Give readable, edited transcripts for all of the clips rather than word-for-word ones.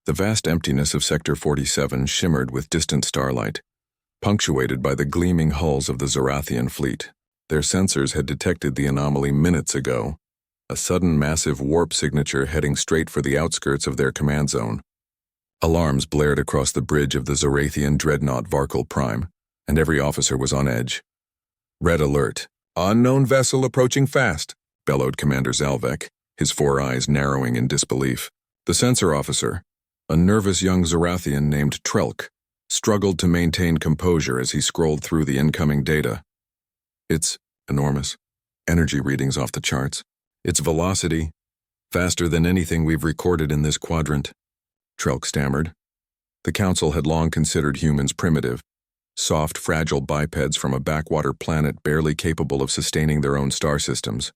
The vast emptiness of Sector 47 shimmered with distant starlight, punctuated by the gleaming hulls of the Zorathian fleet. Their sensors had detected the anomaly minutes ago, a sudden massive warp signature heading straight for the outskirts of their command zone. Alarms blared across the bridge of the Zorathian dreadnought Varkal Prime, and every officer was on edge. Red alert. Unknown vessel approaching fast, bellowed Commander Zalvek, his 4 eyes narrowing in disbelief. The sensor officer, a nervous young Zorathian named Trelk, struggled to maintain composure as he scrolled through the incoming data. It's enormous. Energy readings off the charts. Its velocity, faster than anything we've recorded in this quadrant, Trelk stammered. The Council had long considered humans primitive, soft, fragile bipeds from a backwater planet barely capable of sustaining their own star systems.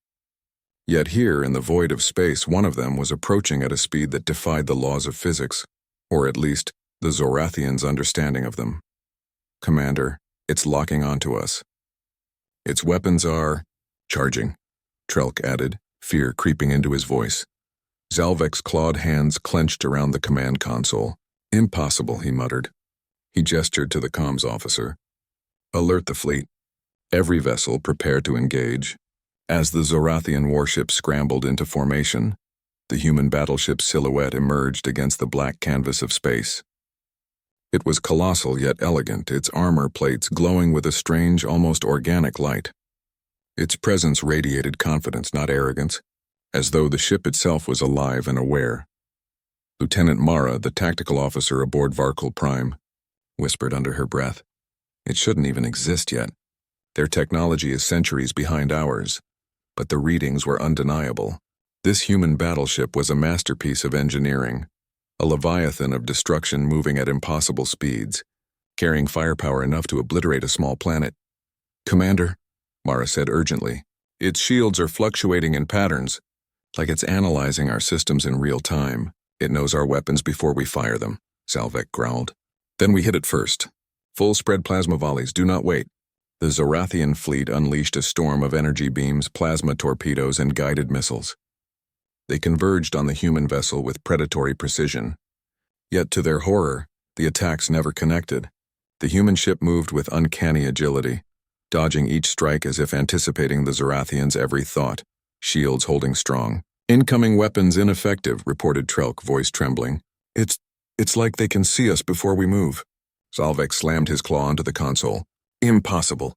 Yet here, in the void of space, one of them was approaching at a speed that defied the laws of physics, or at least the Zorathians' understanding of them. Commander, it's locking onto us. Its weapons are charging, Trelk added, fear creeping into his voice. Zalvek's clawed hands clenched around the command console. Impossible, he muttered. He gestured to the comms officer. Alert the fleet. Every vessel prepare to engage. As the Zorathian warship scrambled into formation, the human battleship's silhouette emerged against the black canvas of space. It was colossal yet elegant, its armor plates glowing with a strange, almost organic light. Its presence radiated confidence, not arrogance, as though the ship itself was alive and aware. Lieutenant Mara, the tactical officer aboard Varkal Prime, whispered under her breath. It shouldn't even exist yet. Their technology is centuries behind ours, but the readings were undeniable. This human battleship was a masterpiece of engineering, a leviathan of destruction moving at impossible speeds, carrying firepower enough to obliterate a small planet. Commander, Mara said urgently, its shields are fluctuating in patterns, like it's analyzing our systems in real time. It knows our weapons before we fire them, Zalvek growled. Then we hit it first. Full-spread plasma volleys, do not wait. The Zorathian fleet unleashed a storm of energy beams, plasma torpedoes, and guided missiles. They converged on the human vessel with predatory precision. Yet to their horror, the attacks never connected. The human ship moved with uncanny agility, dodging each strike as if anticipating the Zorathians' every thought, shields holding strong. Incoming weapons ineffective, reported Trelk, voice trembling. It's like they can see us before we move. Zalvek slammed his claw onto the console. Impossible.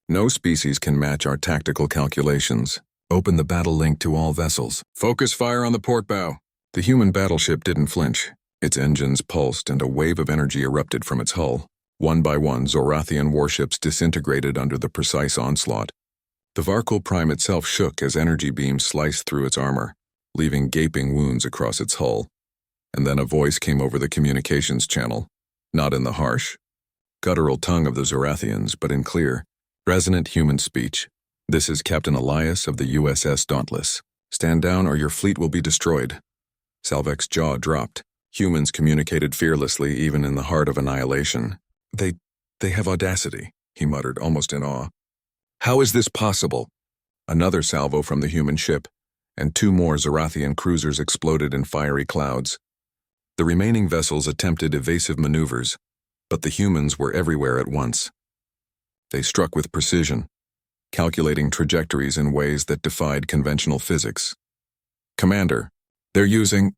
No species can match our tactical calculations. Open the battle link to all vessels. Focus fire on the port bow. The human battleship didn't flinch. Its engines pulsed and a wave of energy erupted from its hull. One by one, Zorathian warships disintegrated under the precise onslaught. The Varkal Prime itself shook as energy beams sliced through its armor, leaving gaping wounds across its hull. And then a voice came over the communications channel, not in the harsh, guttural tongue of the Zorathians, but in clear, resonant human speech. This is Captain Elias of the USS Dauntless. Stand down or your fleet will be destroyed. Zalvek's jaw dropped. Humans communicated fearlessly even in the heart of annihilation. They have audacity, he muttered, almost in awe. How is this possible? Another salvo from the human ship, and 2 more Zorathian cruisers exploded in fiery clouds. The remaining vessels attempted evasive maneuvers, but the humans were everywhere at once. They struck with precision, calculating trajectories in ways that defied conventional physics. Commander, they're using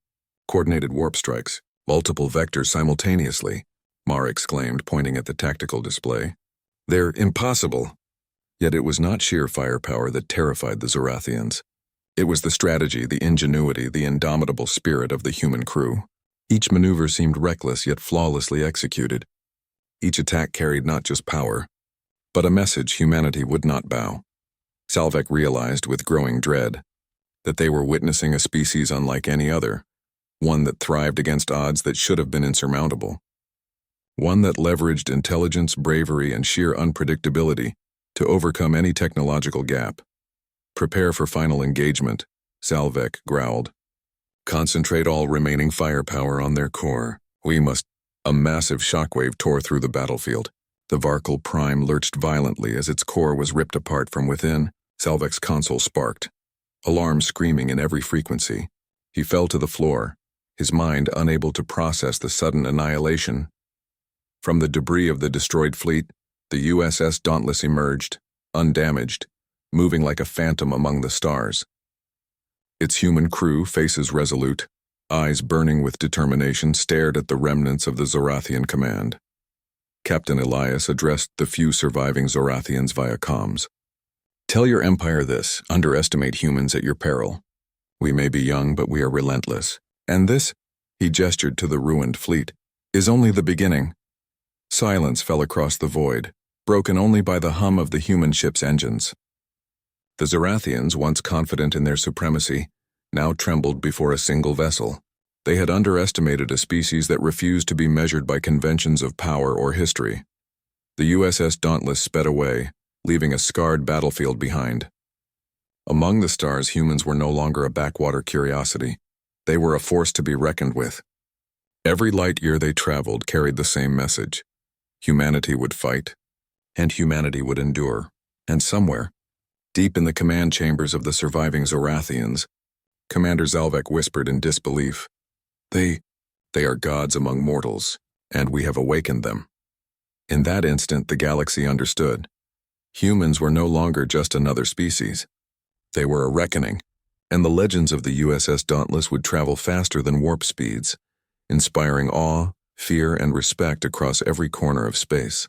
coordinated warp strikes, multiple vectors simultaneously, Mara exclaimed, pointing at the tactical display. They're impossible. Yet it was not sheer firepower that terrified the Zorathians. It was the strategy, the ingenuity, the indomitable spirit of the human crew. Each maneuver seemed reckless yet flawlessly executed. Each attack carried not just power, but a message humanity would not bow. Zalvek realized with growing dread that they were witnessing a species unlike any other, one that thrived against odds that should have been insurmountable. One that leveraged intelligence, bravery, and sheer unpredictability to overcome any technological gap. Prepare for final engagement, Zalvek growled. Concentrate all remaining firepower on their core. We must. A massive shockwave tore through the battlefield. The Varkal Prime lurched violently as its core was ripped apart from within. Zalvek's console sparked, alarm screaming in every frequency. He fell to the floor, his mind unable to process the sudden annihilation. From the debris of the destroyed fleet, the USS Dauntless emerged, undamaged, moving like a phantom among the stars. Its human crew, faces resolute, eyes burning with determination, stared at the remnants of the Zorathian command. Captain Elias addressed the few surviving Zorathians via comms. "Tell your empire this: underestimate humans at your peril. We may be young, but we are relentless. And this," he gestured to the ruined fleet, "is only the beginning." Silence fell across the void, broken only by the hum of the human ship's engines. The Zorathians, once confident in their supremacy, now trembled before a single vessel. They had underestimated a species that refused to be measured by conventions of power or history. The USS Dauntless sped away, leaving a scarred battlefield behind. Among the stars, humans were no longer a backwater curiosity. They were a force to be reckoned with. Every light year they traveled carried the same message. Humanity would fight, and humanity would endure. And somewhere, deep in the command chambers of the surviving Zorathians, Commander Zalvek whispered in disbelief, They are gods among mortals, and we have awakened them." In that instant, the galaxy understood. Humans were no longer just another species. They were a reckoning, and the legends of the USS Dauntless would travel faster than warp speeds, inspiring awe, fear, and respect across every corner of space.